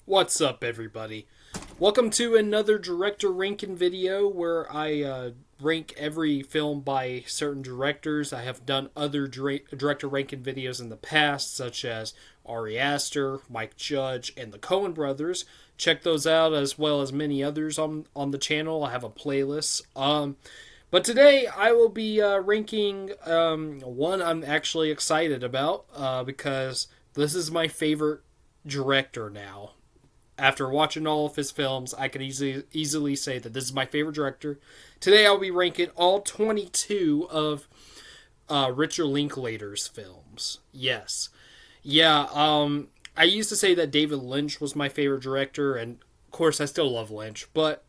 What's up, everybody? Welcome to another director ranking video where I rank every film by certain directors. I have done other director ranking videos in the past, such as Ari Aster, Mike Judge, and the Coen brothers. Check those out, as well as many others on the channel. I have a playlist. But today I will be ranking one I'm actually excited about because this is my favorite director now. After watching all of his films, I can easily say that this is my favorite director. Today I'll be ranking all 22 of Richard Linklater's films. Yes. Yeah, I used to say that David Lynch was my favorite director, and of course I still love Lynch, but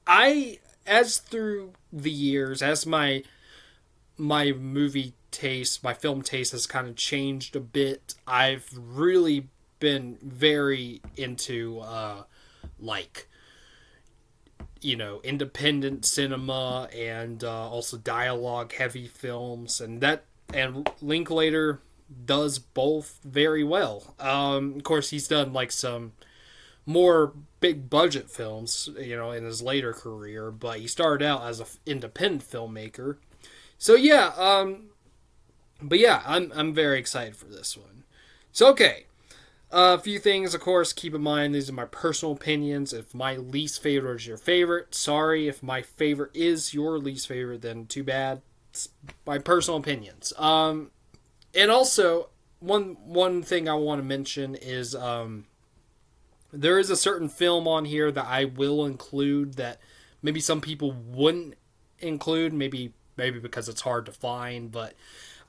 as through the years, as my movie taste, my film taste has kind of changed a bit, I've really been very into independent cinema and also dialogue heavy films, and Linklater does both very well. Of course, he's done some more big budget films, in his later career, but he started out as an independent filmmaker. So yeah, I'm very excited for this one. So okay. A few things, of course, keep in mind, these are my personal opinions. If my least favorite is your favorite, sorry. If my favorite is your least favorite, then too bad. It's my personal opinions. And also, one thing I want to mention is there is a certain film on here that I will include that maybe some people wouldn't include, maybe because it's hard to find, but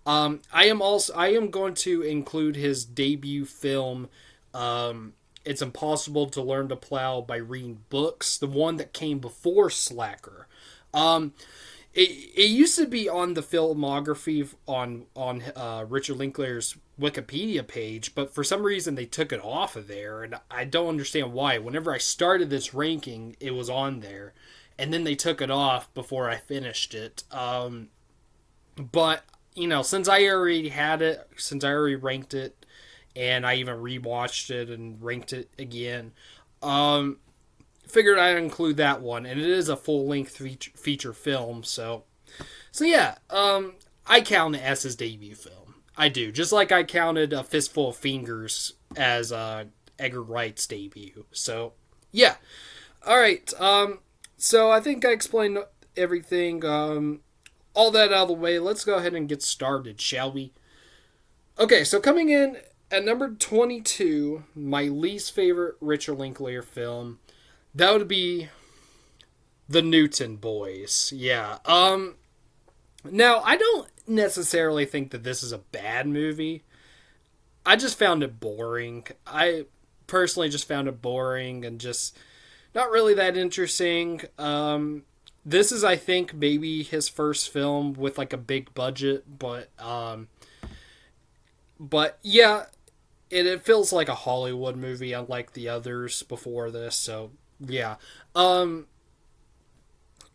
I am going to include his debut film, It's Impossible to Learn to Plow by Reading Books, the one that came before Slacker. It used to be on the filmography on Richard Linklater's Wikipedia page, but for some reason they took it off of there, and I don't understand why. Whenever I started this ranking, it was on there, and then they took it off before I finished it. But since I already had it, since I already ranked it, and I even rewatched it and ranked it again, figured I'd include that one, and it is a full-length feature film, so yeah, I count it as his debut film. I do, just like I counted A Fistful of Fingers as Edgar Wright's debut. So yeah, all right. So I think I explained everything. All that out of the way, let's go ahead and get started, shall we? Okay, so coming in at number 22, my least favorite Richard Linklater film, that would be The Newton Boys. Yeah. Now, I don't necessarily think that this is a bad movie. I just found it boring. I personally just found it boring and just not really that interesting. This is, I think, maybe his first film with a big budget, but yeah, it feels like a Hollywood movie, unlike the others before this. So yeah, yeah,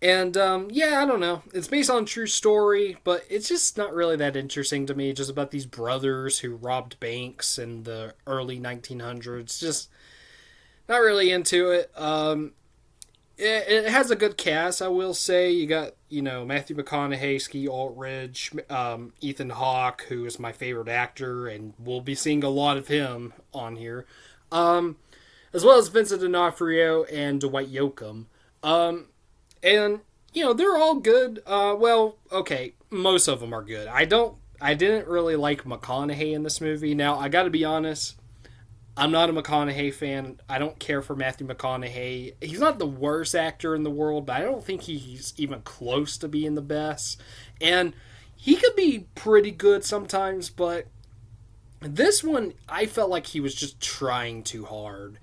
I don't know. It's based on a true story, but it's just not really that interesting to me. Just about these brothers who robbed banks in the early 1900s. Just not really into it. It has a good cast, I will say. You got, Matthew McConaughey, Ski Aldridge, Ethan Hawke, who is my favorite actor, and we'll be seeing a lot of him on here. As well as Vincent D'Onofrio and Dwight Yoakam. And, they're all good. Well, okay, most of them are good. I didn't really like McConaughey in this movie. Now, I gotta be honest, I'm not a McConaughey fan. I don't care for Matthew McConaughey. He's not the worst actor in the world, but I don't think he's even close to being the best. And he could be pretty good sometimes, but this one, I felt like he was just trying too hard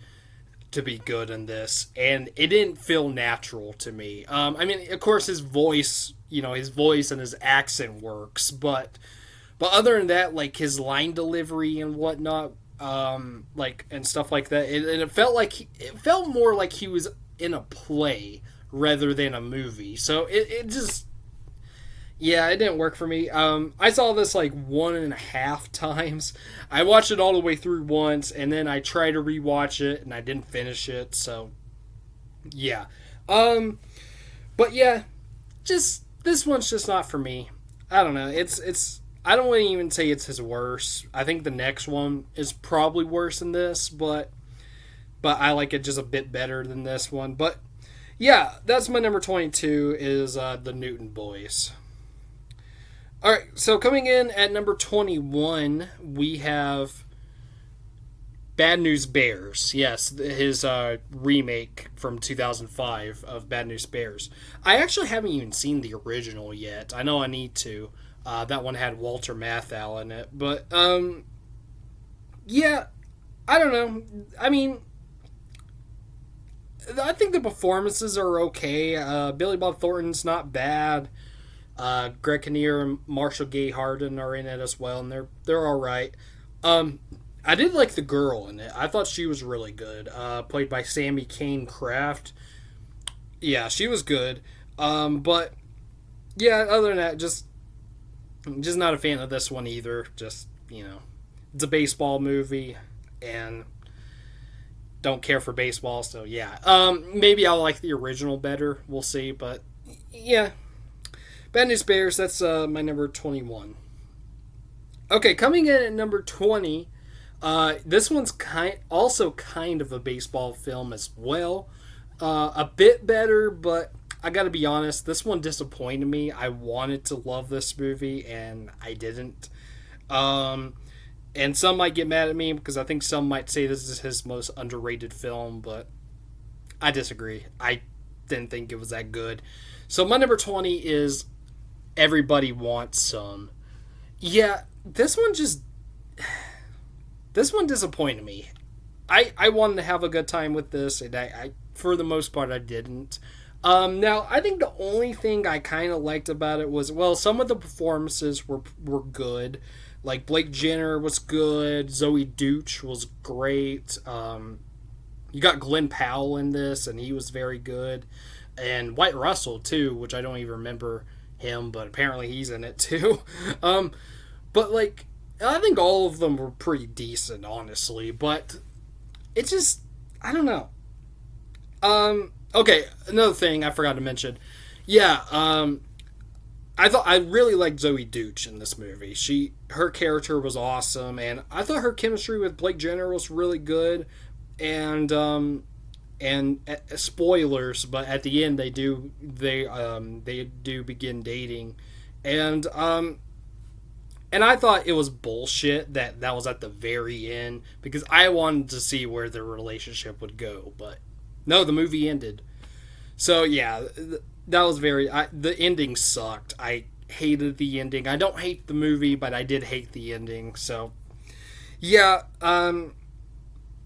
to be good in this, and it didn't feel natural to me. I mean, of course, his voice and his accent works, but other than that, his line delivery and whatnot, and stuff like that, it felt more like he was in a play rather than a movie. So it just, Yeah, it didn't work for me. I saw this like 1.5 times. I watched it all the way through once, and then I tried to rewatch it, and I didn't finish it. So, yeah. Um, but yeah, just this one's just not for me. I don't know. It's. I don't want to even say it's his worst. I think the next one is probably worse than this, but I like it just a bit better than this one. But yeah, that's my number 22 is the Newton Boys. All right, so coming in at number 21, we have Bad News Bears. Yes, his remake from 2005 of Bad News Bears. I actually haven't even seen the original yet. I know I need to. That one had Walter Matthau in it. But, yeah, I don't know. I mean, I think the performances are okay. Billy Bob Thornton's not bad. Greg Kinnear and Marshall Gay Harden are in it as well, and they're all right. I did like the girl in it. I thought she was really good. Played by Sammy Kane Kraft. Yeah, she was good. But yeah, other than that, just not a fan of this one either. Just it's a baseball movie, and don't care for baseball, so yeah. Maybe I'll like the original better. We'll see, but yeah. Bad News Bears, that's my number 21. Okay, coming in at number 20, this one's also kind of a baseball film as well. A bit better, but I gotta be honest, this one disappointed me. I wanted to love this movie, and I didn't. And some might get mad at me, because I think some might say this is his most underrated film, but I disagree. I didn't think it was that good. So my number 20 is Everybody Wants Some. Yeah, this one disappointed me. I wanted to have a good time with this, and I for the most part I didn't. Now I think the only thing I kind of liked about it was, well, some of the performances were good. Like Blake Jenner was good, Zoe Deutch was great. You got Glenn Powell in this, and he was very good, and White Russell too, which I don't even remember him, but apparently he's in it too. But like, I think all of them were pretty decent, honestly, but it's just, I don't know. Okay, another thing I forgot to mention. Yeah, I really liked Zoe Deutch in this movie. Her character was awesome, and I thought her chemistry with Blake Jenner was really good. And spoilers, but at the end they do begin dating, and I thought it was bullshit that was at the very end, because I wanted to see where their relationship would go, but no, the movie ended. So yeah, that was the ending sucked. I hated the ending. I don't hate the movie, but I did hate the ending. So yeah,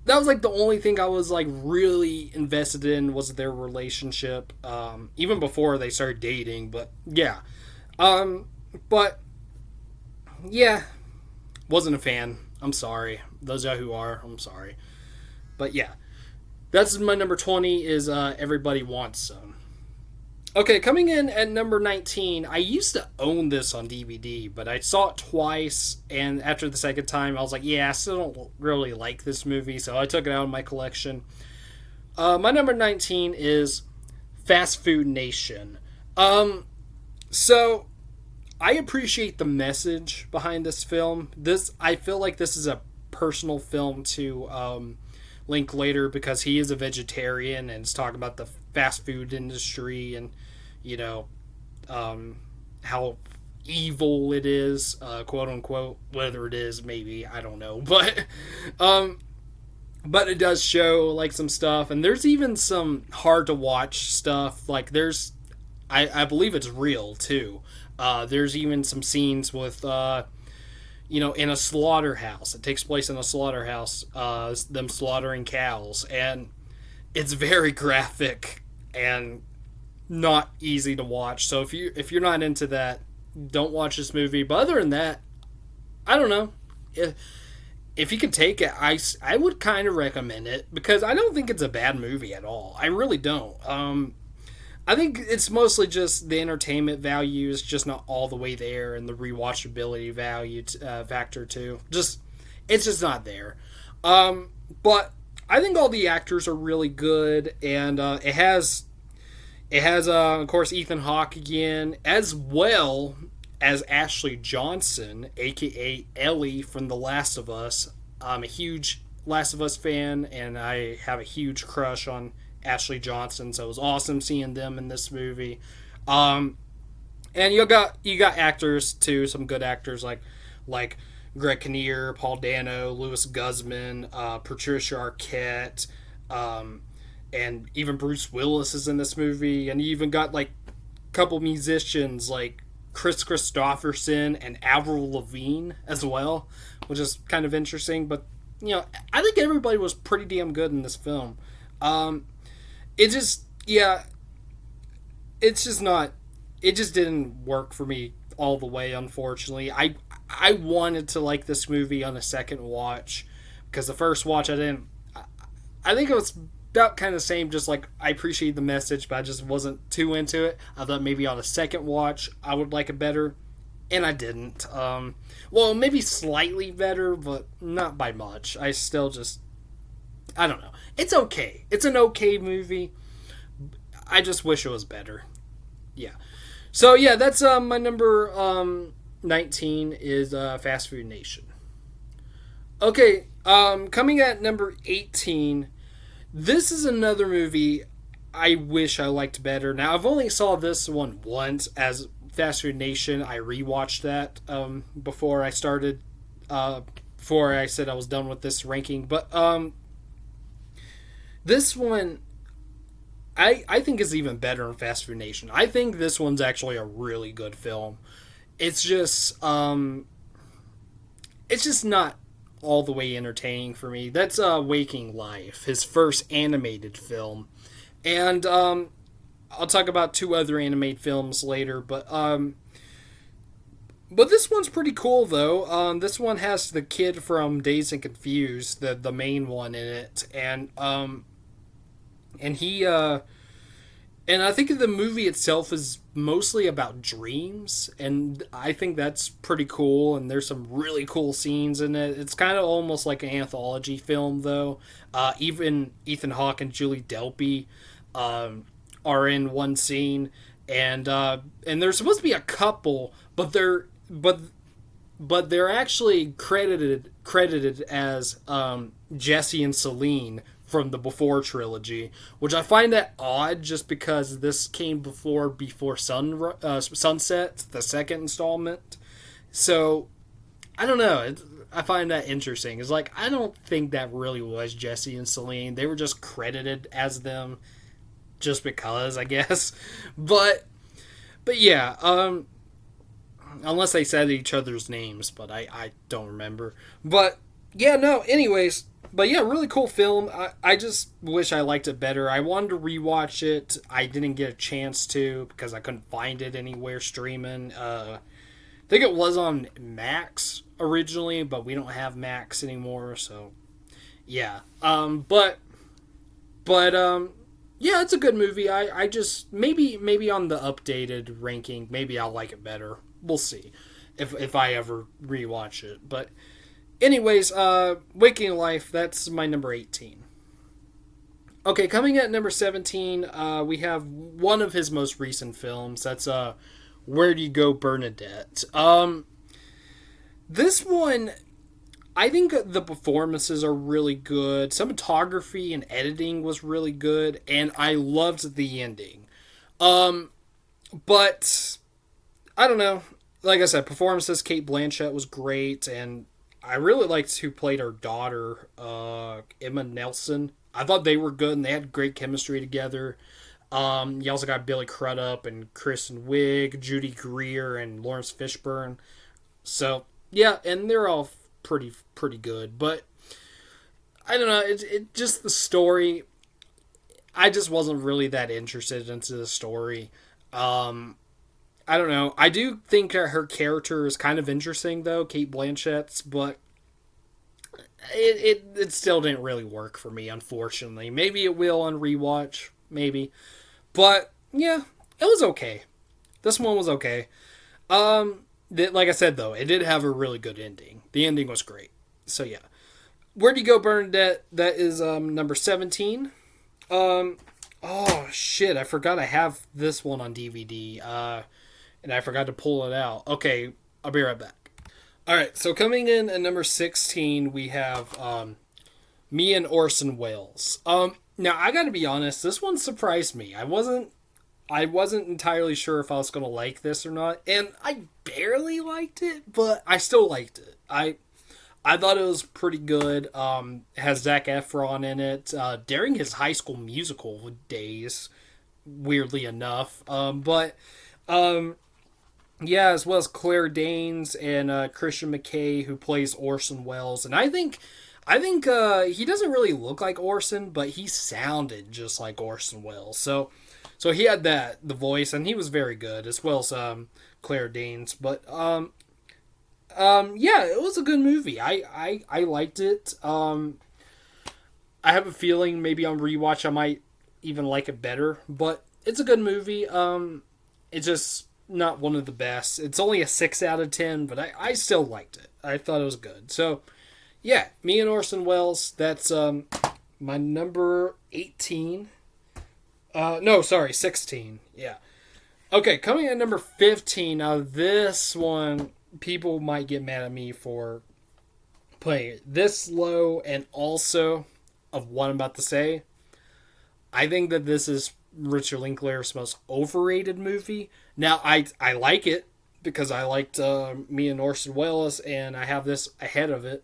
that was like the only thing I was like really invested in was their relationship, even before they started dating. But yeah, but yeah, wasn't a fan. I'm sorry. Those of you who are, I'm sorry. But yeah, that's my number 20 is Everybody Wants Some. Okay, coming in at number 19, I used to own this on DVD, but I saw it twice, and after the second time, I was like, yeah, I still don't really like this movie, so I took it out of my collection. My number 19 is Fast Food Nation. So, I appreciate the message behind this film. I feel like this is a personal film to Linklater, because he is a vegetarian, and it's talking about the fast food industry, and how evil it is, quote unquote. Whether it is, maybe, I don't know, but it does show like some stuff, and there's even some hard to watch stuff. Like I believe it's real too. There's even some scenes with in a slaughterhouse. It takes place in a slaughterhouse, them slaughtering cows, and it's very graphic and not easy to watch. So if you're not into that, don't watch this movie. But other than that, I don't know. If you can take it, I would kind of recommend it, because I don't think it's a bad movie at all. I really don't. I think it's mostly just the entertainment value is just not all the way there, and the rewatchability value factor too. Just it's just not there. But I think all the actors are really good, and it has of course Ethan Hawke again, as well as Ashley Johnson, aka Ellie from The Last of Us. I'm a huge Last of Us fan, and I have a huge crush on Ashley Johnson, so it was awesome seeing them in this movie. And you got actors too, some good actors like Greg Kinnear, Paul Dano, Louis Guzman, Patricia Arquette, and even Bruce Willis is in this movie, and you even got like a couple musicians like Chris Christopherson and Avril Lavigne as well, which is kind of interesting. But I think everybody was pretty damn good in this film. It just, yeah, it's just not. It just didn't work for me all the way, unfortunately. I wanted to like this movie on a second watch, because the first watch I didn't. I think it was about kind of the same. Just like, I appreciate the message, but I just wasn't too into it. I thought maybe on a second watch I would like it better, and I didn't. Well, maybe slightly better, but not by much. I still just, I don't know. It's okay. It's an okay movie. I just wish it was better. Yeah. So yeah, that's my number 19 is Fast Food Nation. Okay, coming at number 18, this is another movie I wish I liked better. Now, I've only saw this one once as Fast Food Nation. I rewatched that before I started, before I said I was done with this ranking. But this one, I think is even better than Fast Food Nation. I think this one's actually a really good film. It's just not all the way entertaining for me. That's Waking Life, his first animated film. And I'll talk about two other animated films later, but this one's pretty cool though. This one has the kid from Dazed and Confused, the main one in it, and he and I think the movie itself is mostly about dreams, and I think that's pretty cool, and there's some really cool scenes in it. It's kind of almost like an anthology film, though. Even Ethan Hawke and Julie Delpy are in one scene, and there's supposed to be a couple, but they're actually credited as Jesse and Celine from the Before trilogy, which I find that odd, just because this came before Sunset, the second installment. So I don't know. I find that interesting. It's like, I don't think that really was Jesse and Celine. They were just credited as them, just because, I guess. But yeah, unless they said each other's names, but I don't remember. But yeah, no. Anyways. But yeah, really cool film. I just wish I liked it better. I wanted to rewatch it. I didn't get a chance to because I couldn't find it anywhere streaming. I think it was on Max originally, but we don't have Max anymore. So yeah. But yeah, it's a good movie. I just maybe on the updated ranking, maybe I'll like it better. We'll see if I ever rewatch it. But anyways, Waking Life, that's my number 18. Okay, coming at number 17, we have one of his most recent films. That's Where Do You Go, Bernadette? This one, I think the performances are really good. Cinematography and editing was really good, and I loved the ending. But I don't know. Like I said, performances, Cate Blanchett was great, and I really liked who played her daughter, Emma Nelson. I thought they were good, and they had great chemistry together. You also got Billy Crudup and Kristen Wiig, Judy Greer, and Lawrence Fishburne. So yeah, and they're all pretty good. But I don't know. It just the story. I just wasn't really that interested into the story. I don't know. I do think her character is kind of interesting, though, Cate Blanchett's, but it still didn't really work for me, unfortunately. Maybe it will on rewatch, maybe. But yeah, it was okay. This one was okay. Like I said though, it did have a really good ending. The ending was great. So yeah, Where'd You Go, Bernadette? That is number 17. Oh shit! I forgot I have this one on DVD. And I forgot to pull it out. Okay, I'll be right back. All right, so coming in at number 16, we have Me and Orson Welles. Now I got to be honest, this one surprised me. I wasn't entirely sure if I was going to like this or not, and I barely liked it, but I still liked it. I thought it was pretty good. It has Zac Efron in it during his High School Musical days, weirdly enough. But yeah, as well as Claire Danes and Christian McKay, who plays Orson Welles, and I think he doesn't really look like Orson, but he sounded just like Orson Welles. So he had the voice, and he was very good, as well as Claire Danes. But yeah, it was a good movie. I liked it. I have a feeling maybe on rewatch I might even like it better, but it's a good movie. It's just not one of the best. It's only a 6 out of 10, but I still liked it. I thought it was good. So yeah, Me and Orson Welles. That's my number 18. No, sorry, 16. Yeah. Okay, coming at number 15. Now this one, people might get mad at me for putting it this low, and also of what I'm about to say. I think that this is Richard Linklater's most overrated movie. Now, I like it because I liked Me and Orson Welles, and I have this ahead of it.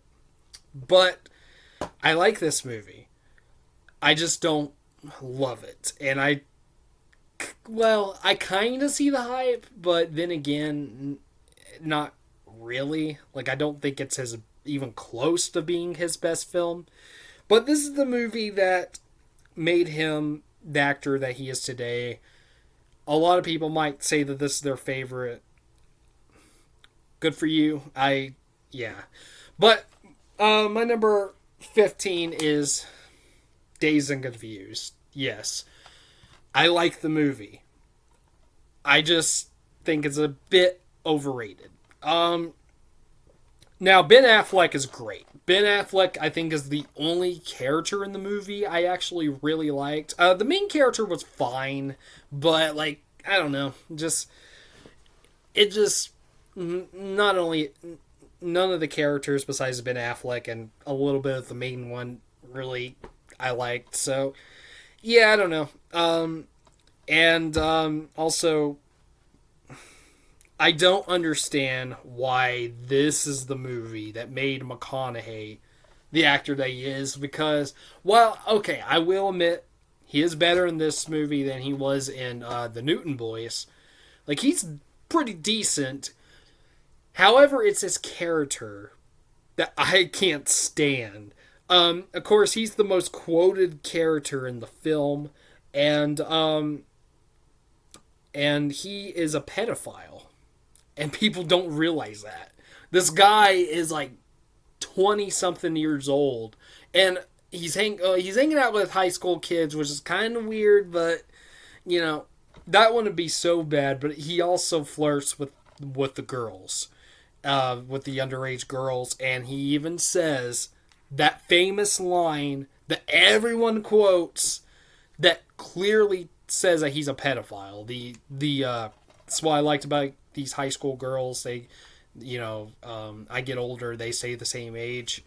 But I like this movie. I just don't love it. And I kind of see the hype, but then again, not really. Like, I don't think it's even close to being his best film. But this is the movie that made him the actor that he is today. A lot of people might say that this is their favorite. Good for you. Yeah. But my number 15 is Dazed and Confused. Yes. I like the movie. I just think it's a bit overrated. Now, Ben Affleck is great. Ben Affleck, I think, is the only character in the movie I actually really liked. The main character was fine, but, like, I don't know. Not only, none of the characters besides Ben Affleck and a little bit of the main one really I liked. So, yeah, I don't know. Also, I don't understand why this is the movie that made McConaughey the actor that he is, because, well, okay, I will admit, he is better in this movie than he was in The Newton Boys. Like, he's pretty decent. However, it's his character that I can't stand. Of course, he's the most quoted character in the film, and he is a pedophile. And people don't realize that. This guy is like 20-something years old. And he's hanging out with high school kids, which is kind of weird, but, you know, that wouldn't be so bad. But he also flirts with the girls, with the underage girls. And he even says that famous line that everyone quotes that clearly says that he's a pedophile. That's what I liked about these high school girls. They, I get older, they say the same age.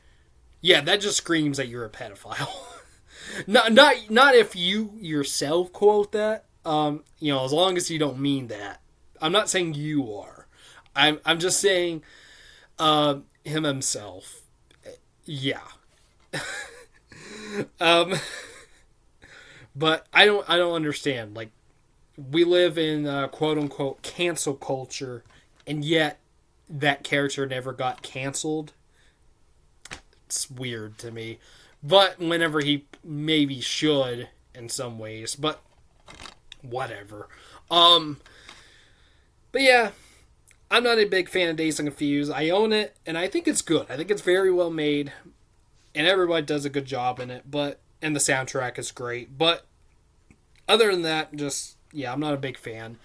Yeah, that just screams that you're a pedophile. not if you yourself quote that. As long as you don't mean that. I'm not saying you are. I'm just saying him himself. Yeah. But I don't understand. Like, we live in quote unquote cancel culture, and yet that character never got canceled. It's weird to me. But whenever he maybe should in some ways, but whatever. But yeah, I'm not a big fan of Dazed and Confused. I own it, and I think it's good. I think it's very well made, and everybody does a good job in it. And the soundtrack is great. But other than that, just I'm not a big fan.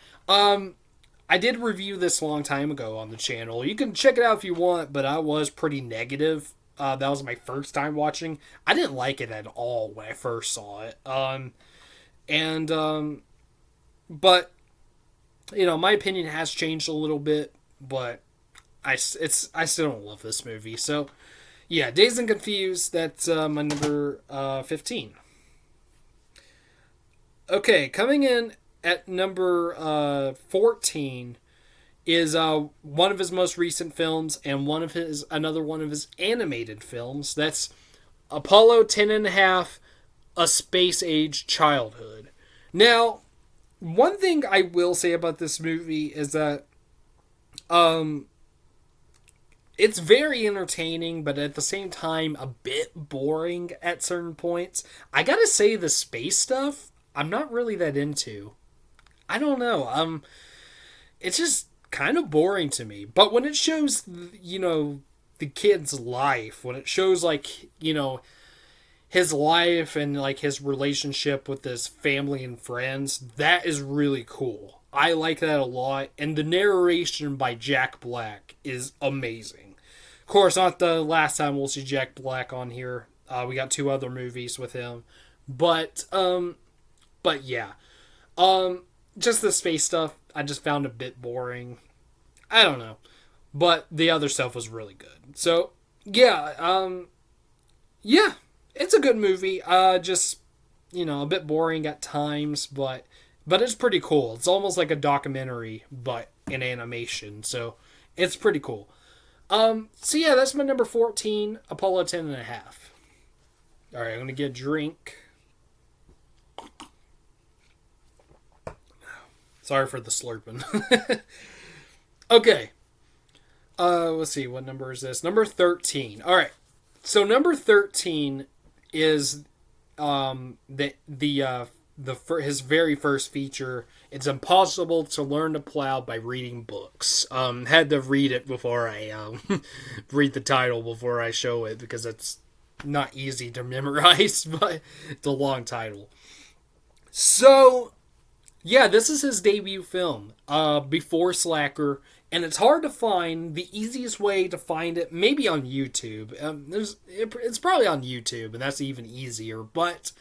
I did review this a long time ago on the channel. You can check it out if you want, but I was pretty negative. That was my first time watching. I didn't like it at all when I first saw it. And but my opinion has changed a little bit, but I still don't love this movie. So yeah, Dazed and Confused. That's my number 15. Okay, coming in at number 14 is one of his most recent films and another one of his animated films. That's Apollo 10 and a half, A Space Age Childhood. Now, one thing I will say about this movie is that it's very entertaining, but at the same time a bit boring at certain points. I gotta say, the space stuff I'm not really that into. I don't know. It's just kind of boring to me. But when it shows, the kid's life, when it shows, his life and, his relationship with his family and friends, that is really cool. I like that a lot. And the narration by Jack Black is amazing. Of course, not the last time we'll see Jack Black on here. We got 2 other movies with him. But yeah. Just the space stuff, I just found a bit boring. I don't know. But the other stuff was really good. So, yeah, yeah, it's a good movie. Just, a bit boring at times, but it's pretty cool. It's almost like a documentary, but in animation. So, it's pretty cool. So yeah, that's my number 14, Apollo 10 and a half. Alright, I'm gonna get a drink. Sorry for the slurping. Okay. Let's see, what number is this? Number 13. Alright. So number 13 is his very first feature. It's impossible to learn to plow by reading books. Had to read it before I read the title before I show it, because it's not easy to memorize, but it's a long title. So yeah, this is his debut film, before Slacker, and it's hard to find. The easiest way to find it, maybe on YouTube. It's probably on YouTube, and that's even easier, but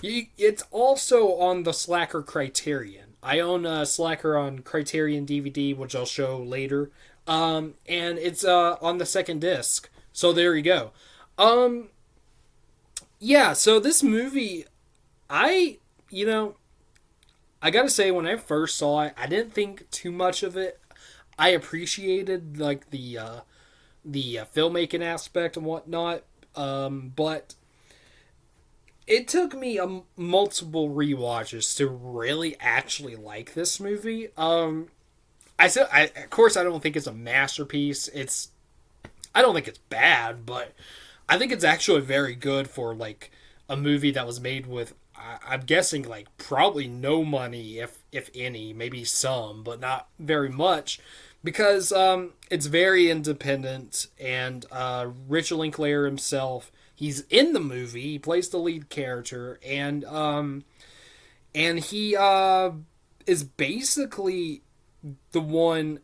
it's also on the Slacker Criterion. I own Slacker on Criterion DVD, which I'll show later, and it's on the second disc, so there you go. Yeah, so this movie, I gotta say, when I first saw it, I didn't think too much of it. I appreciated, the filmmaking aspect and whatnot, but it took me multiple rewatches to really actually like this movie. Of course, I don't think it's a masterpiece. I don't think it's bad, but I think it's actually very good for, a movie that was made with, I'm guessing, probably no money, if any, maybe some, but not very much, because it's very independent, and Richard Linklater himself, he's in the movie, he plays the lead character, and he is basically the one,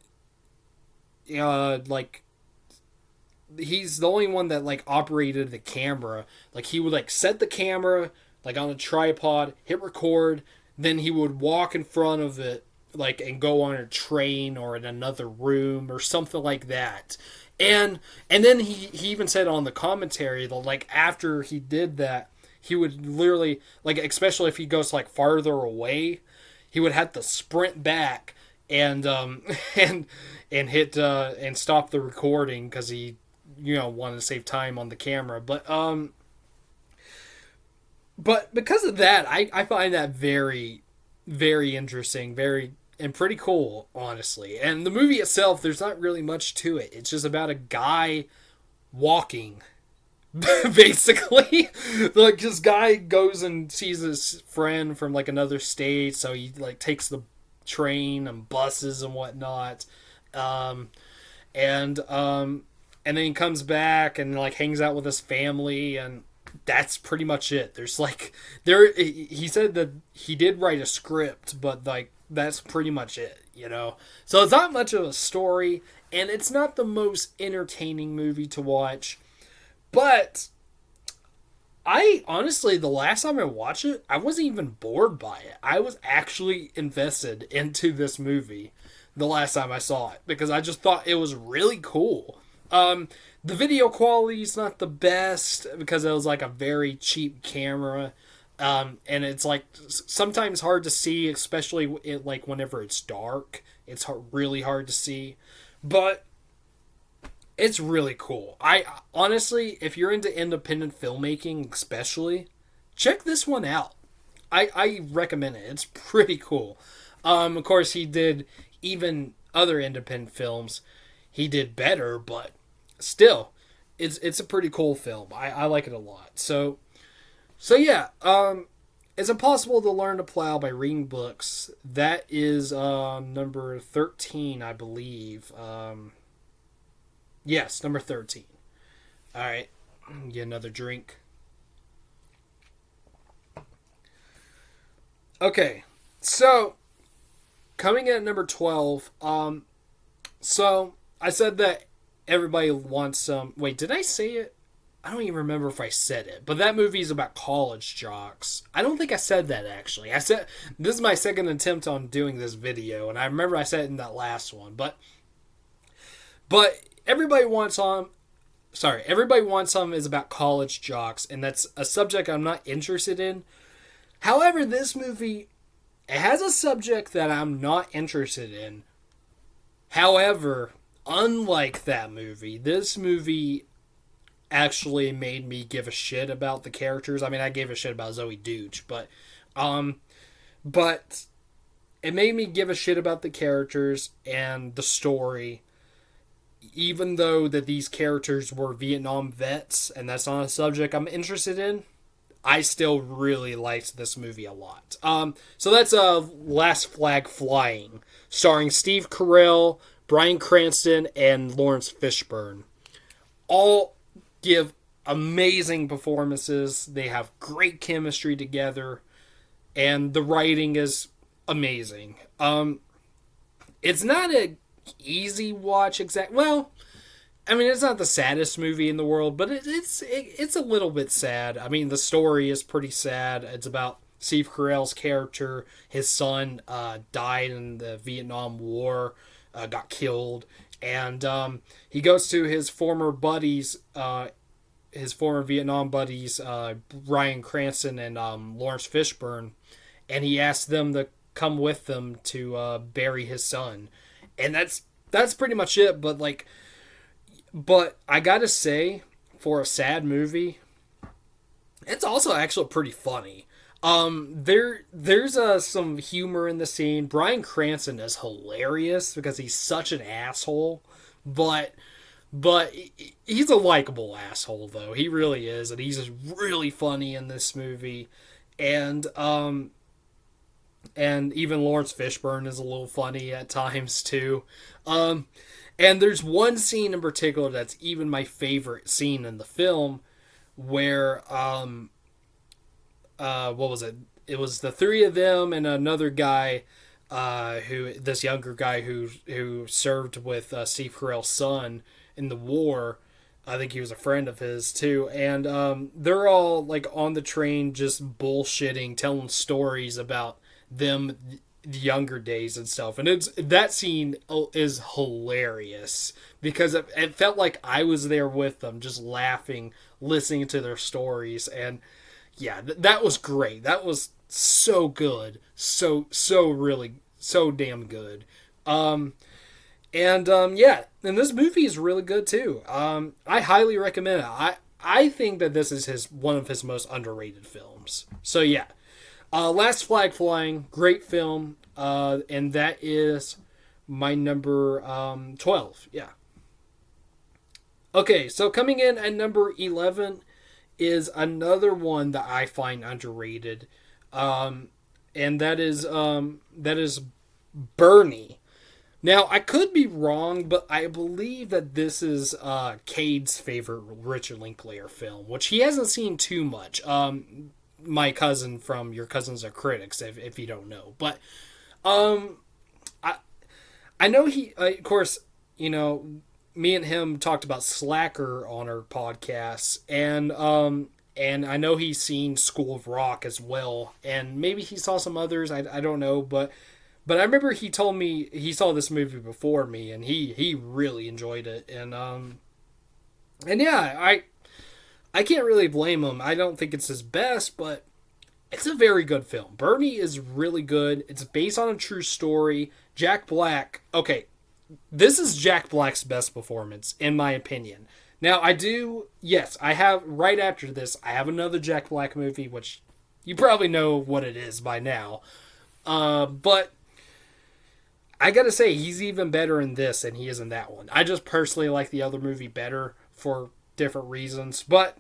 he's the only one that operated the camera. He would set the camera on a tripod, hit record, then he would walk in front of it and go on a train or in another room or something like that. And then he even said on the commentary that after he did that, he would literally especially if he goes farther away, he would have to sprint back and and hit and stop the recording because he wanted to save time on the camera. But because of that, I find that very, very interesting, and pretty cool, honestly. And the movie itself, there's not really much to it. It's just about a guy walking, basically. This guy goes and sees his friend from another state, so he takes the train and buses and whatnot, and then he comes back and hangs out with his family, and that's pretty much it. There's like there he said that he did write a script, but like that's pretty much it, you know. So it's not much of a story, and it's not the most entertaining movie to watch. But I honestly, the last time I watched it, I wasn't even bored by it. I was actually invested into this movie the last time I saw it because I just thought it was really cool. The video quality is not the best because it was like a very cheap camera, and it's like sometimes hard to see, especially like whenever it's dark. It's really hard to see, but it's really cool. I honestly, if you're into independent filmmaking, especially, check this one out. I recommend it. It's pretty cool. Of course, he did even other independent films. He did better, but still, it's a pretty cool film. I like it a lot. So yeah. Is it possible to learn to plow by reading books? That is number 13, I believe. Yes, number 13. All right, get another drink. Okay, so coming in at number 12. So I said that everybody wants some. Wait, did I say it? I don't even remember if I said it. But that movie is about college jocks. I don't think I said that actually. I said this is my second attempt on doing this video, and I remember I said it in that last one. But everybody wants some. Sorry, everybody wants some is about college jocks, and that's a subject I'm not interested in. However, this movie, it has a subject that I'm not interested in. However, unlike that movie, this movie actually made me give a shit about the characters. I mean, I gave a shit about Zoe Deutch, but it made me give a shit about the characters and the story, even though that these characters were Vietnam vets, and that's not a subject I'm interested in. I still really liked this movie a lot. So that's Last Flag Flying, starring Steve Carell, Bryan Cranston, and Lawrence Fishburne. All give amazing performances. They have great chemistry together, and the writing is amazing. It's not an easy watch well, I mean, it's not the saddest movie in the world, but it's a little bit sad. I mean, the story is pretty sad. It's about Steve Carell's character. His son died in the Vietnam War, got killed, and he goes to his former buddies, his former Vietnam buddies, Bryan Cranston and Lawrence Fishburne, and he asks them to come with them to bury his son, and that's pretty much it. But I gotta say, for a sad movie, it's also actually pretty funny. There's some humor in the scene. Bryan Cranston is hilarious because he's such an asshole, but he's a likable asshole though. He really is, and he's just really funny in this movie. And even Lawrence Fishburne is a little funny at times too. And there's one scene in particular that's even my favorite scene in the film, where what was it? It was the three of them and another guy, this younger guy who served with Steve Carell's son in the war. I think he was a friend of his too, and they're all like on the train just bullshitting, telling stories about them, the younger days and stuff, and that scene is hilarious because it felt like I was there with them, just laughing, listening to their stories, and yeah, that was great. That was so good, so really so damn good. Yeah, and this movie is really good too. I highly recommend it. I think that this is one of his most underrated films. So yeah. Last Flag Flying, great film, and that is my number 12. Yeah. Okay, so coming in at number 11 is another one that I find underrated, and that is Bernie. Now, I could be wrong, but I believe that this is Cade's favorite Richard Linklater film, which he hasn't seen too much. My cousin from Your Cousins Are Critics, if you don't know. But I I know he, of course, me and him talked about Slacker on our podcast, and I know he's seen School of Rock as well, and maybe he saw some others. I don't know, but I remember he told me he saw this movie before me, and he really enjoyed it, and yeah, I can't really blame him. I don't think it's his best, but it's a very good film. Bernie is really good. It's based on a true story. Jack Black, okay, this is Jack Black's best performance, in my opinion. Now, I have, right after this, I have another Jack Black movie, which you probably know what it is by now. But I gotta say, he's even better in this than he is in that one. I just personally like the other movie better for different reasons. But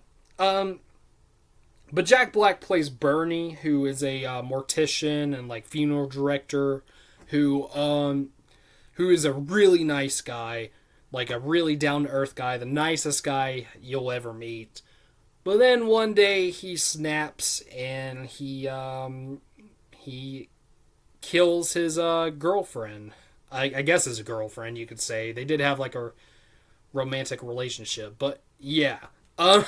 Jack Black plays Bernie, who is a mortician and like funeral director, who is a really nice guy, like a really down to earth guy, the nicest guy you'll ever meet. But then one day he snaps and he kills his girlfriend. I guess his girlfriend, you could say. They did have like a romantic relationship, but yeah. Yeah,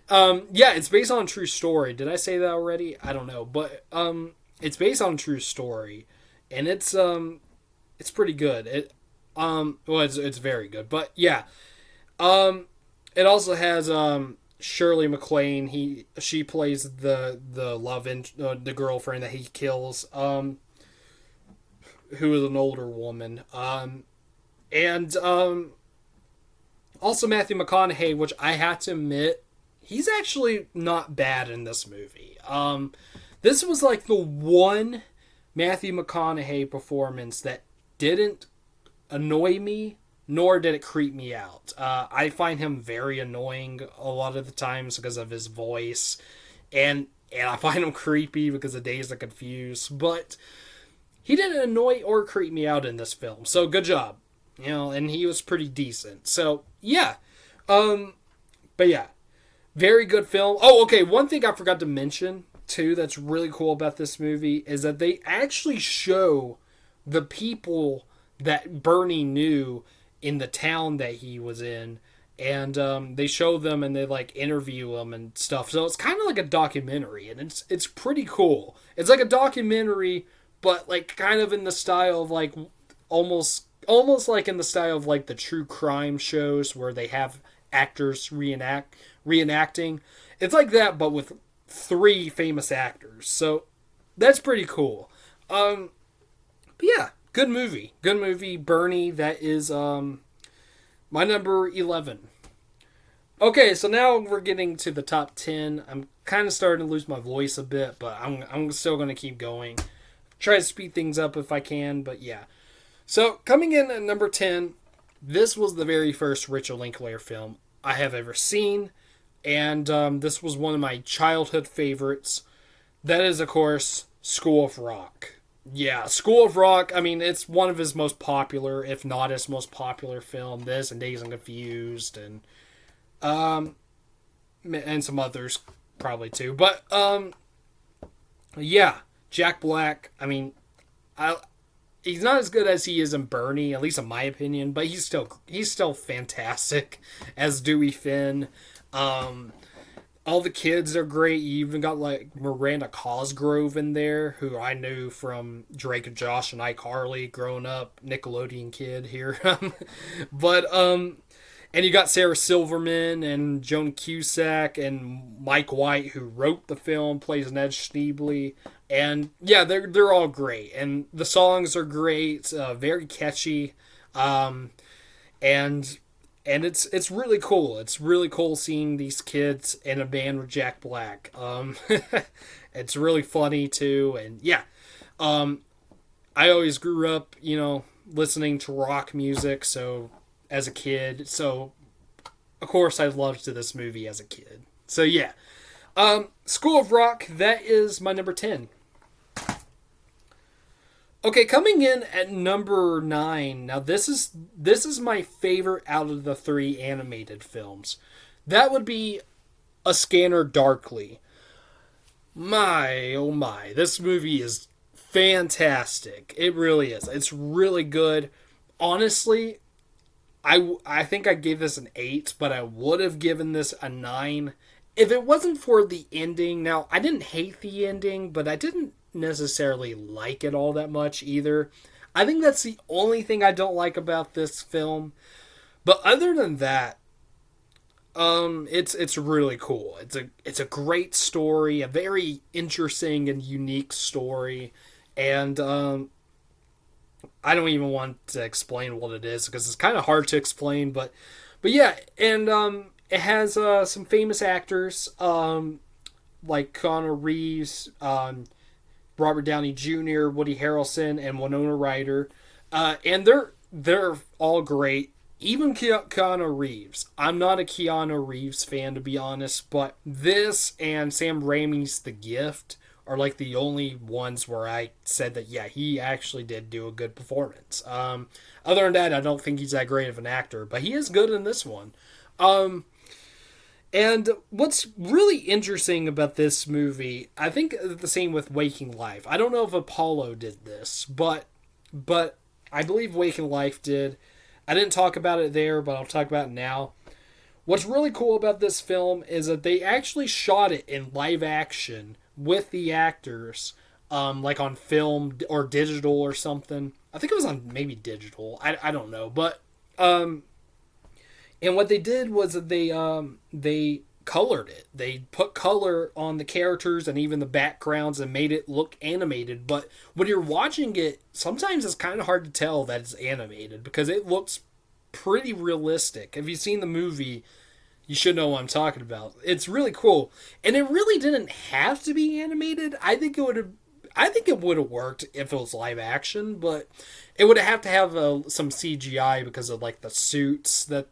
it's based on a true story. Did I say that already? I don't know, but it's based on a true story, and it's pretty good. It's very good, but yeah. It also has Shirley MacLaine. She plays the the girlfriend that he kills, who is an older woman. And also Matthew McConaughey, which I have to admit, he's actually not bad in this movie. This was like the one Matthew McConaughey performance that didn't annoy me, nor did it creep me out. I find him very annoying a lot of the times because of his voice, and I find him creepy because of Dazed and Confused, but he didn't annoy or creep me out in this film, so good job. And he was pretty decent. So, yeah. But yeah, very good film. Oh, okay, one thing I forgot to mention, too, that's really cool about this movie is that they actually show the people that Bernie knew in the town that he was in, and they show them and they like interview them and stuff. So it's kind of like a documentary, and it's pretty cool. It's like a documentary, but like kind of in the style of like almost like in the style of like the true crime shows where they have actors reenacting. It's like that, but with 3 famous actors. So that's pretty cool. But yeah, good movie. Bernie. That is my number 11. Okay, so now we're getting to the top 10. I'm kind of starting to lose my voice a bit, but I'm still going to keep going. Try to speed things up if I can, but yeah. So, coming in at number 10, this was the very first Richard Linklater film I have ever seen, and this was one of my childhood favorites. That is, of course, School of Rock. Yeah, School of Rock, I mean, it's one of his most popular, if not his most popular film. This and Dazed and Confused, and some others probably too. But, yeah, Jack Black, I mean, he's not as good as he is in Bernie, at least in my opinion, but he's still fantastic as Dewey Finn. All the kids are great. You even got like Miranda Cosgrove in there, who I knew from Drake and Josh and iCarly growing up, Nickelodeon kid here. But and you got Sarah Silverman and Joan Cusack and Mike White, who wrote the film, plays Ned Schneebly. And yeah, they're all great, and the songs are great, very catchy, and it's really cool. It's really cool seeing these kids in a band with Jack Black. It's really funny too, and yeah, I always grew up, listening to rock music. So as a kid, so of course I loved this movie as a kid. So yeah. School of Rock, that is my number 10. Okay, coming in at number 9. Now this is my favorite out of the 3 animated films. That would be A Scanner Darkly. My, oh my, this movie is fantastic. It really is. It's really good. Honestly, I think I gave this an 8, but I would have given this a 9 if it wasn't for the ending. Now, I didn't hate the ending, but I didn't necessarily like it all that much either. I think that's the only thing I don't like about this film. But other than that, it's really cool. It's a great story, a very interesting and unique story, and I don't even want to explain what it is because it's kind of hard to explain. But yeah, and it has some famous actors like Keanu Reeves, Robert Downey Jr., Woody Harrelson, and Winona Ryder, and they're all great. Even Keanu Reeves. I'm not a Keanu Reeves fan, to be honest, but this and Sam Raimi's The Gift are like the only ones where I said that, yeah, he actually did do a good performance. Other than that, I don't think he's that great of an actor, but he is good in this one. And what's really interesting about this movie, I think the same with Waking Life. I don't know if Apollo did this, but I believe Waking Life did. I didn't talk about it there, but I'll talk about it now. What's really cool about this film is that they actually shot it in live action with the actors, like on film or digital or something. I think it was on maybe digital. I don't know, but and what they did was that they colored it. They put color on the characters and even the backgrounds and made it look animated. But when you're watching it, sometimes it's kind of hard to tell that it's animated because it looks pretty realistic. If you've seen the movie, you should know what I'm talking about. It's really cool, and it really didn't have to be animated. I think it would have worked if it was live action, but it would have to have some CGI because of like the suits that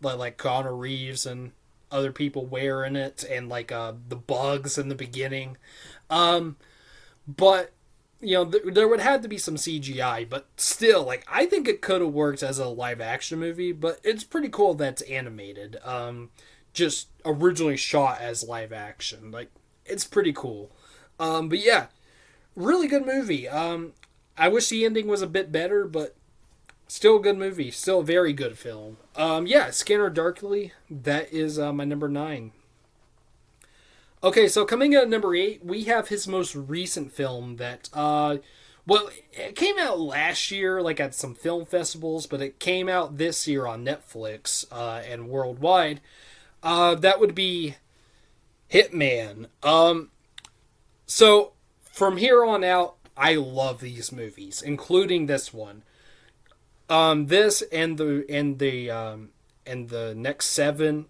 like Keanu Reeves and other people wear in it, and like the bugs in the beginning. But you know, there would have to be some CGI, but still, like, I think it could have worked as a live action movie, but it's pretty cool that it's animated. Just originally shot as live action. Like, it's pretty cool. But yeah, really good movie. I wish the ending was a bit better, but still a good movie. Still a very good film. Yeah, Scanner Darkly, that is my number 9. Okay, so coming in at number 8, we have his most recent film that, well, it came out last year, like at some film festivals, but it came out this year on Netflix and worldwide. That would be Hitman. So from here on out, I love these movies, including this one. This and the next 7,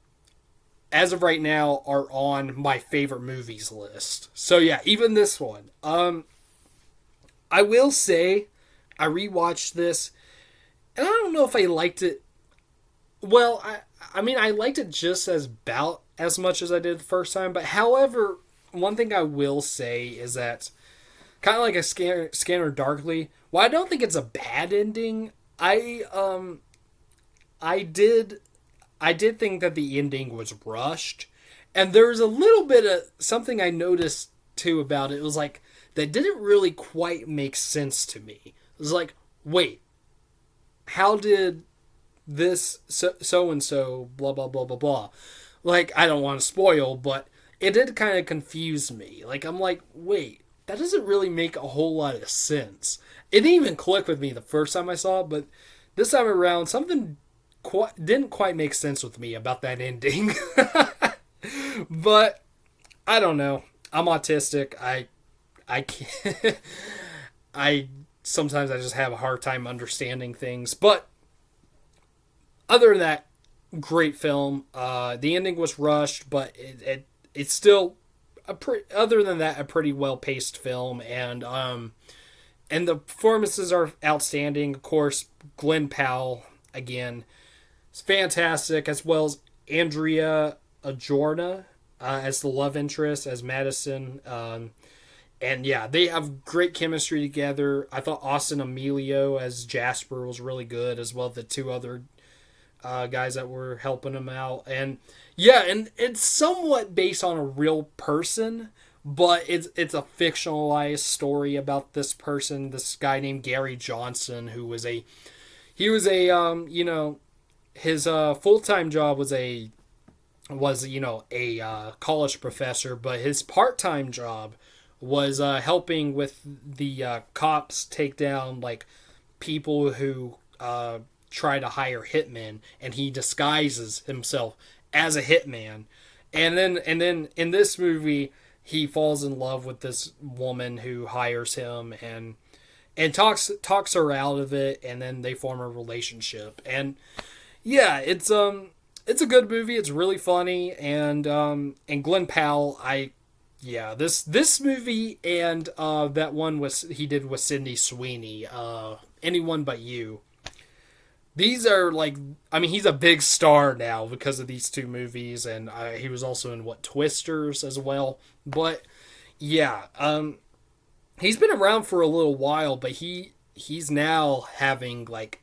as of right now, are on my favorite movies list. So yeah, even this one. I will say, I rewatched this, and I don't know if I liked it. Well, I mean, I liked it just about as much as I did the first time. But however, one thing I will say is that, kind of like a Scanner Darkly, while I don't think it's a bad ending, I did think that the ending was rushed, and there was a little bit of something I noticed too about it. It was like that didn't really quite make sense to me. It was like, wait, how did this so and so blah blah blah blah blah? Like, I don't want to spoil, but it did kind of confuse me. Like, I'm like, wait, that doesn't really make a whole lot of sense. It didn't even click with me the first time I saw it, but this time around, something didn't quite make sense with me about that ending. But I don't know. I'm autistic. I can't. Sometimes I just have a hard time understanding things. But other than that, great film. The ending was rushed, but it's still other than that, a pretty well paced film, and the performances are outstanding. Of course, Glenn Powell again. It's fantastic, as well as Andrea Ajorna as the love interest, as Madison. And yeah, they have great chemistry together. I thought Austin Emilio as Jasper was really good, as well as the two other guys that were helping him out. And yeah, and it's somewhat based on a real person, but it's a fictionalized story about this person, this guy named Gary Johnson, who was a his full time job was a college professor, but his part time job was helping with the cops take down like people who try to hire hitmen, and he disguises himself as a hitman. And then in this movie, he falls in love with this woman who hires him and talks her out of it, and then they form a relationship. And yeah, it's a good movie. It's really funny, and Glenn Powell, this movie and that one he did with Sydney Sweeney, Anyone But You. These are like, I mean, he's a big star now because of these two movies, and he was also in Twisters as well. But yeah, he's been around for a little while, but he's now having like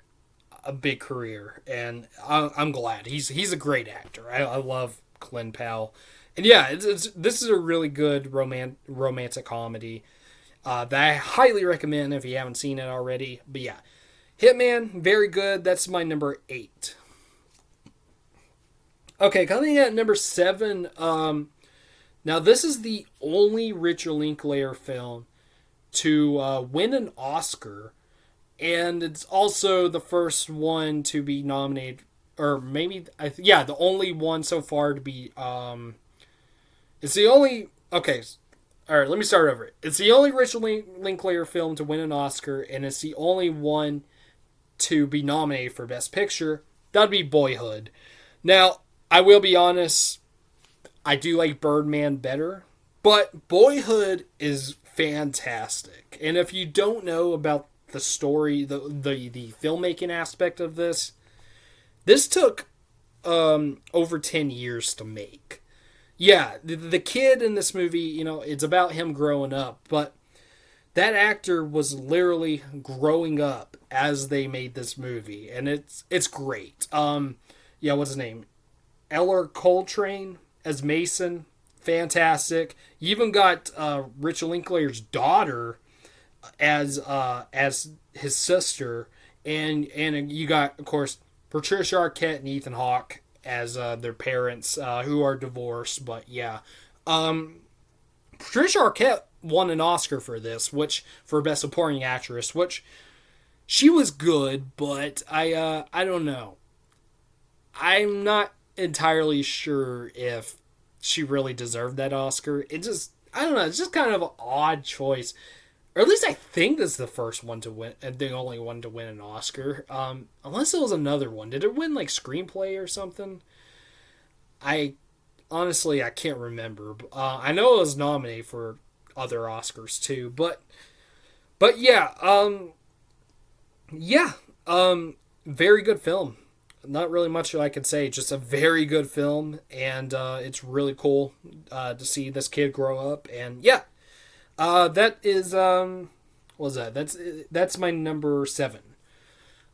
a big career, and I'm glad. He's a great actor. I love Glenn Powell, and yeah, this is a really good romantic comedy that I highly recommend if you haven't seen it already. But yeah, Hitman, very good. That's my number 8. Okay, coming in at number 7. Now this is the only Richard Linklater film to win an Oscar, and it's also the first one to be nominated, or maybe the only one so far to be. It's the only. Okay, all right. Let me start over. It's the only Richard Linklater film to win an Oscar, and it's the only one to be nominated for Best Picture. That'd be Boyhood. Now, I will be honest, I do like Birdman better, but Boyhood is fantastic. And if you don't know about the story, the filmmaking aspect of this took over 10 years to make. Yeah, the kid in this movie, it's about him growing up, but that actor was literally growing up as they made this movie, and it's great. What's his name? Eller Coltrane as Mason, fantastic. You even got Richard Linklater's daughter as his sister, and you got, of course, Patricia Arquette and Ethan Hawke as their parents, who are divorced. But yeah, Patricia Arquette won an Oscar for this, for Best Supporting Actress, which she was good, but I don't know. I'm not entirely sure if she really deserved that Oscar. I don't know. It's just kind of an odd choice. Or at least I think this is the first one to win, and the only one to win an Oscar. Unless it was another one. Did it win like screenplay or something? Honestly, I can't remember. I know it was nominated for other Oscars too, but yeah, very good film. Not really much I can say. Just a very good film, and it's really cool to see this kid grow up. And yeah, that is what was that? That's my number 7.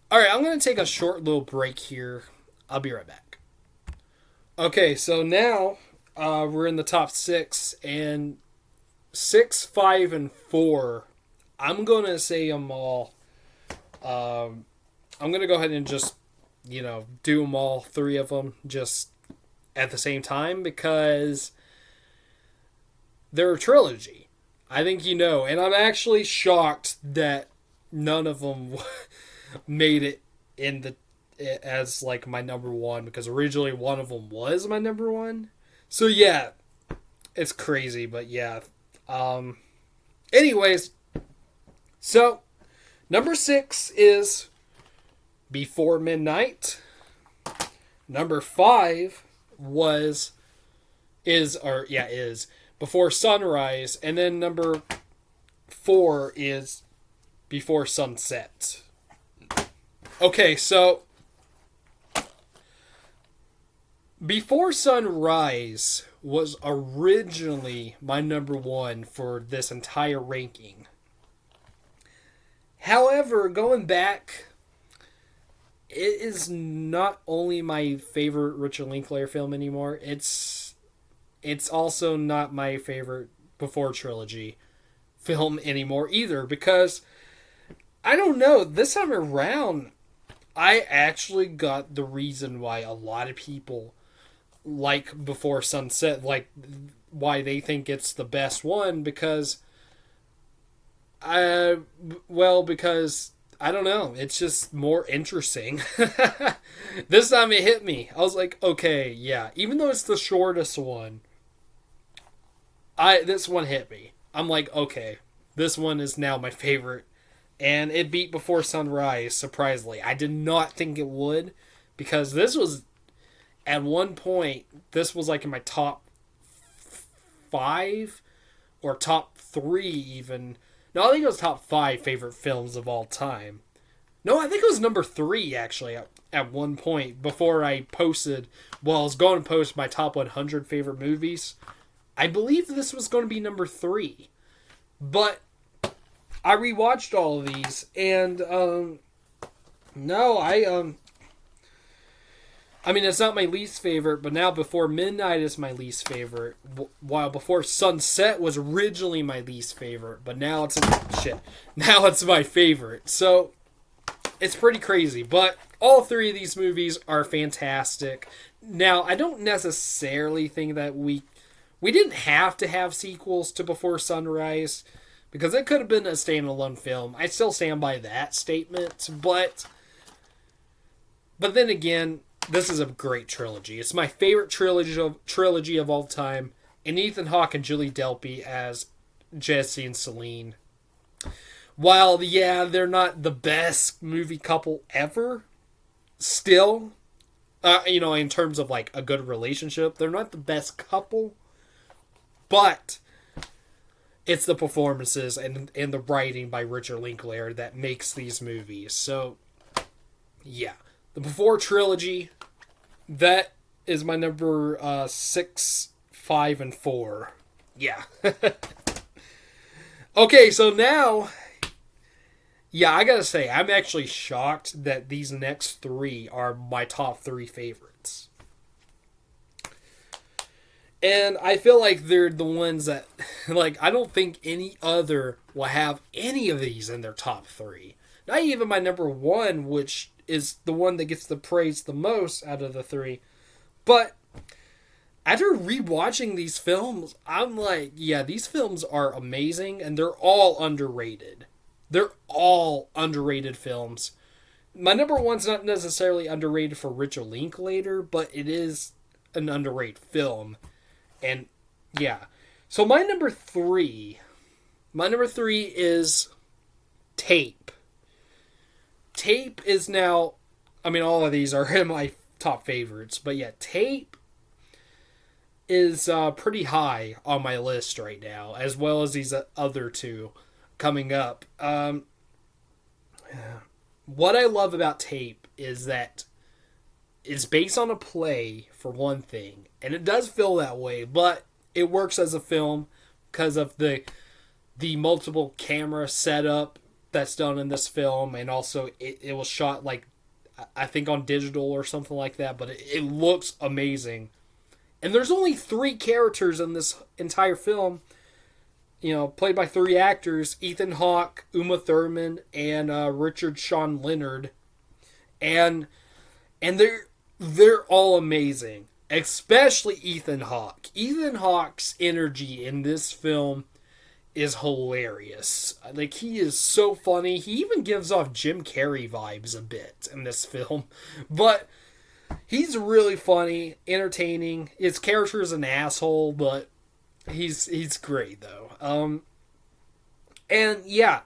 All right, I'm gonna take a short little break here. I'll be right back. Okay, so now we're in the top 6, and 6, 5, and 4. I'm gonna say them all. I'm gonna go ahead and just do them all, 3 of them, just at the same time, because they're a trilogy. I think and I'm actually shocked that none of them made it as like my number 1, because originally one of them was my number 1. So yeah, it's crazy, but yeah. Anyways, so number 6 is Before Midnight. Number 5 is Before Sunrise, and then number 4 is Before Sunset. Okay, so Before Sunrise was originally my number one for this entire ranking. However, going back, it is not only my favorite Richard Linklater film anymore. It's also not my favorite Before trilogy film anymore either, because I don't know, this time around I actually got the reason why a lot of people like Before Sunset, like why they think it's the best one, because because I don't know, it's just more interesting. This time it hit me. I was like, okay, yeah, even though it's the shortest one, this one hit me. I'm like, okay, this one is now my favorite. And it beat Before Sunrise, surprisingly. I did not think it would, because this was, at one point, this was like in my top 5 or top 3 even. No, I think it was top 5 favorite films of all time. No, I think it was number 3 actually at one point before I posted, well, I was going to post my top 100 favorite movies. I believe this was going to be number 3. But I rewatched all of these, and no, I mean, it's not my least favorite, but now Before Midnight is my least favorite, while Before Sunset was originally my least favorite, but now now it's my favorite. So it's pretty crazy, but all 3 of these movies are fantastic. Now, I don't necessarily think that we didn't have to have sequels to Before Sunrise, because it could have been a standalone film. I still stand by that statement, but then again, this is a great trilogy. It's my favorite trilogy of all time, and Ethan Hawke and Julie Delpy as Jesse and Celine. While, yeah, they're not the best movie couple ever, still, in terms of like a good relationship, they're not the best couple, but it's the performances and the writing by Richard Linklater that makes these movies. So, yeah. The Before trilogy, that is my number 6, 5, and 4. Yeah. Okay, so now, yeah, I gotta say, I'm actually shocked that these next 3 are my top 3 favorites. And I feel like they're the ones that, like, I don't think any other will have any of these in their top 3. Not even my number 1, which is the one that gets the praise the most out of the 3. But after rewatching these films, I'm like, yeah, these films are amazing, and they're all underrated. They're all underrated films. My number 1's not necessarily underrated for Richard Linklater, but it is an underrated film. And yeah. So my number 3 is Tape. Tape is now, I mean, all of these are in my top favorites, but yeah, Tape is pretty high on my list right now, as well as these other 2 coming up. What I love about Tape is that it's based on a play, for one thing, and it does feel that way, but it works as a film because of the multiple camera setup that's done in this film, and also it was shot, like, I think on digital or something like that, but it looks amazing. And there's only 3 characters in this entire film, played by 3 actors: Ethan Hawke, Uma Thurman, and Richard Sean Leonard. And they're all amazing, especially Ethan Hawke. Ethan Hawke's energy in this film is hilarious. Like, he is so funny. He even gives off Jim Carrey vibes a bit in this film. But he's really funny, entertaining. His character is an asshole, but he's great, though. And yeah.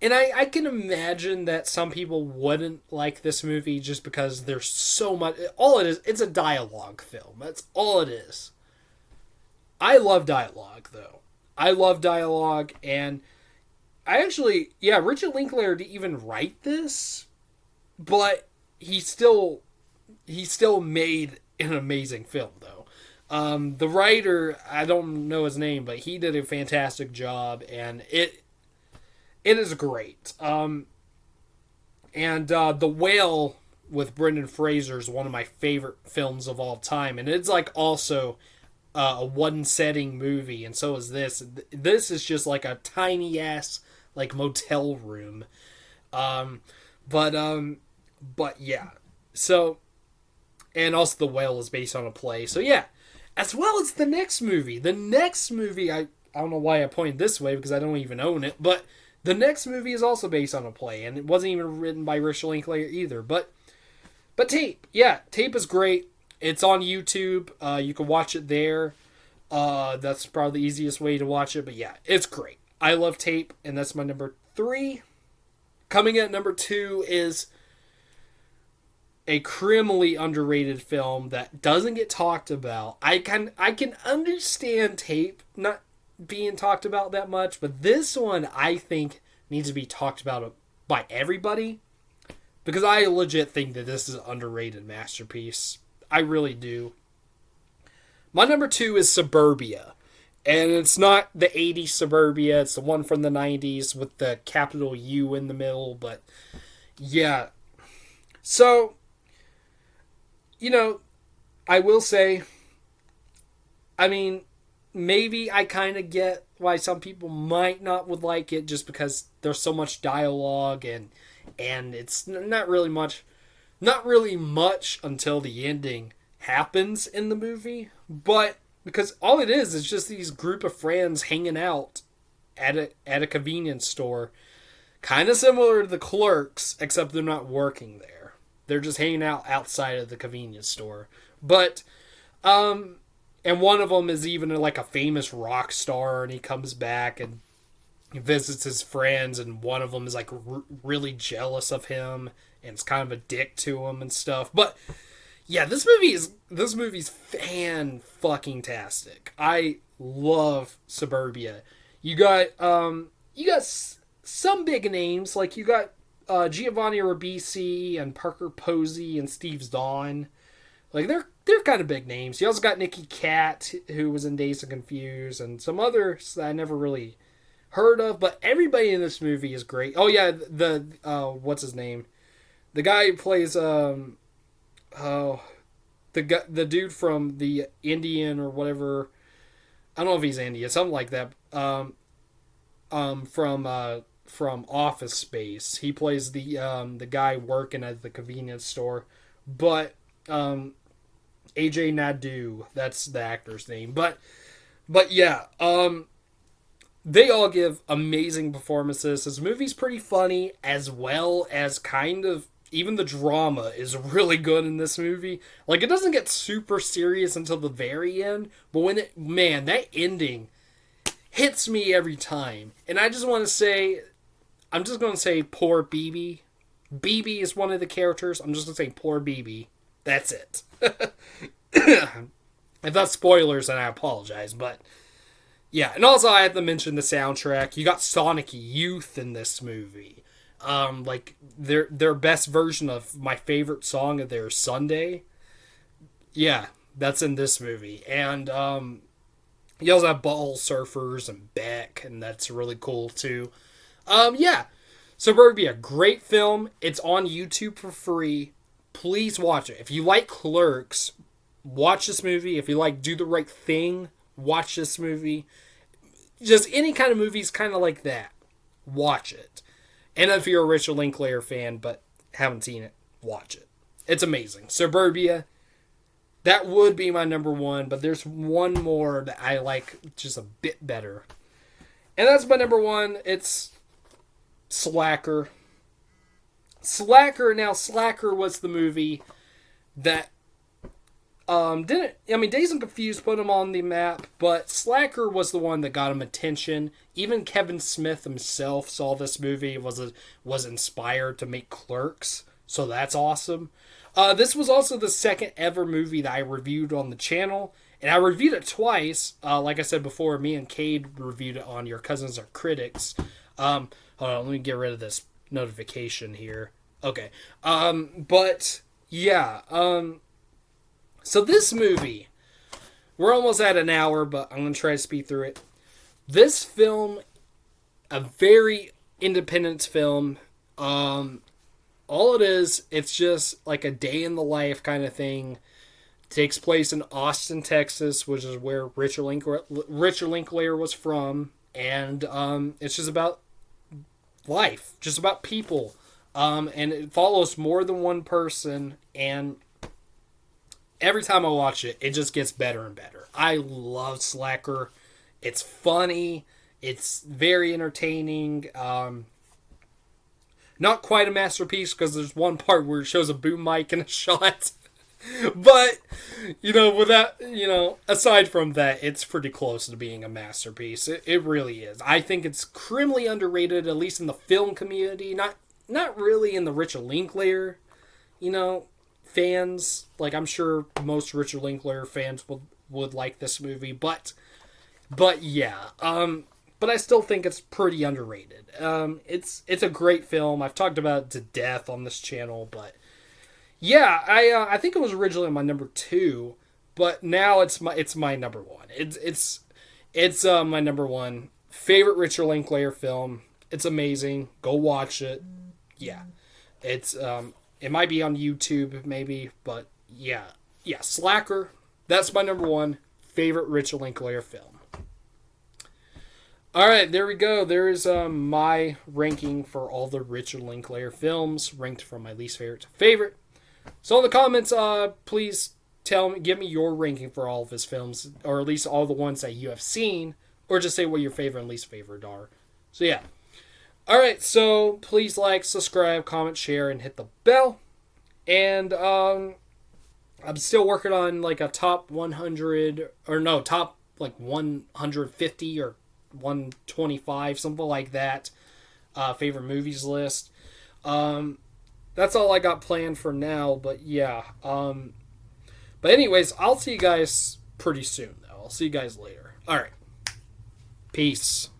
And I can imagine that some people wouldn't like this movie just because there's so much. All it is, it's a dialogue film. That's all it is. I love dialogue, though. I love dialogue, and I actually, yeah, Richard Linklater didn't even write this, but he still made an amazing film, though. The writer, I don't know his name, but he did a fantastic job, and it is great. The Whale with Brendan Fraser is one of my favorite films of all time, and it's like also a one setting movie, and so is this. This is just like a tiny ass like motel room. Um, but yeah. So, and also The Whale is based on a play. So yeah, as well as the next movie. The next movie, I don't know why I pointed this way because I don't even own it, but the next movie is also based on a play, and it wasn't even written by Richard Linklater either. But Tape, yeah, Tape is great. It's on YouTube. You can watch it there. That's probably the easiest way to watch it. But yeah, it's great. I love Tape, and that's my number 3. Coming at number 2 is a criminally underrated film that doesn't get talked about. I can understand Tape not being talked about that much, but this one I think needs to be talked about by everybody because I legit think that this is an underrated masterpiece. I really do. My number 2 is Suburbia, and it's not the 80s Suburbia, it's the one from the 90s with the capital U in the middle, but yeah. So, I will say, I mean, maybe I kind of get why some people might not would like it just because there's so much dialogue and it's not really much until the ending happens in the movie, but because all it is just these group of friends hanging out at a convenience store, kind of similar to the Clerks, except they're not working there. They're just hanging out outside of the convenience store. But and one of them is even like a famous rock star, and he comes back and he visits his friends, and one of them is like really jealous of him and it's kind of a dick to him and stuff. But yeah, this movie's fan-fucking-tastic. I love Suburbia. You got some big names, like you got Giovanni Ribisi and Parker Posey and Steve Zahn. Like they're kind of big names. You also got Nicky Katt, who was in Dazed and Confused, and some others that I never really heard of. But everybody in this movie is great. Oh yeah, the what's his name? The guy who plays the dude from the Indian or whatever. I don't know if he's Indian, something like that. From Office Space. He plays the guy working at the convenience store. But AJ Nadu, that's the actor's name. But yeah, they all give amazing performances. This movie's pretty funny, as well as kind of even the drama is really good in this movie. Like, it doesn't get super serious until the very end, but that ending hits me every time. And I just want to say, I'm just going to say poor BB. BB is one of the characters. I'm just going to say poor BB. That's it. If that's spoilers, then I apologize, but yeah. And also I have to mention the soundtrack. You got Sonic Youth in this movie. Like their best version of my favorite song of theirs, Sunday. Yeah, that's in this movie. And you also have Ball Surfers and Beck, and that's really cool too. Yeah. Suburbia, great film. It's on YouTube for free. Please watch it. If you like Clerks, watch this movie. If you like Do the Right Thing, watch this movie. Just any kind of movies kind of like that, watch it. And if you're a Richard Linklater fan but haven't seen it, watch it. It's amazing. Suburbia, that would be my number 1, but there's one more that I like just a bit better. And that's my number 1. It's Slacker. Slacker was the movie that Dazed and Confused put him on the map, but Slacker was the one that got him attention. Even Kevin Smith himself saw this movie, was inspired to make Clerks, so that's awesome. This was also the second ever movie that I reviewed on the channel, and I reviewed it twice. Like I said before, me and Cade reviewed it on Your Cousins Are Critics. Hold on, let me get rid of this notification here. Okay. But yeah, so this movie, we're almost at an hour, but I'm going to try to speed through it. This film, a very independent film. All it is, it's just like a day in the life kind of thing. Takes place in Austin, Texas, which is where Richard Linklater was from. And it's just about life, just about people. And it follows more than one person. And every time I watch it, it just gets better and better. I love Slacker. It's funny. It's very entertaining. Not quite a masterpiece because there's one part where it shows a boom mic in a shot. But, aside from that, it's pretty close to being a masterpiece. It really is. I think it's criminally underrated, at least in the film community. Not really in the Richard Linklater, fans. Like, I'm sure most Richard Linklater fans would like this movie. But yeah. But I still think it's pretty underrated. It's a great film. I've talked about it to death on this channel, but yeah, I think it was originally my number 2, but now it's my number 1. It's my number 1 favorite Richard Linklater film. It's amazing. Go watch it. Yeah, it's it might be on YouTube maybe, but yeah, Slacker. That's my number 1 favorite Richard Linklater film. Alright, there we go. There is my ranking for all the Richard Linklater films, ranked from my least favorite to favorite. So in the comments, please give me your ranking for all of his films, or at least all the ones that you have seen, or just say what your favorite and least favorite are. So yeah. Alright, so please like, subscribe, comment, share, and hit the bell. And I'm still working on like a top 100, or no, top like 150 or 125, something like that, favorite movies list. That's all I got planned for now, but yeah. But anyways, I'll see you guys pretty soon, though. I'll see you guys later. Alright. Peace.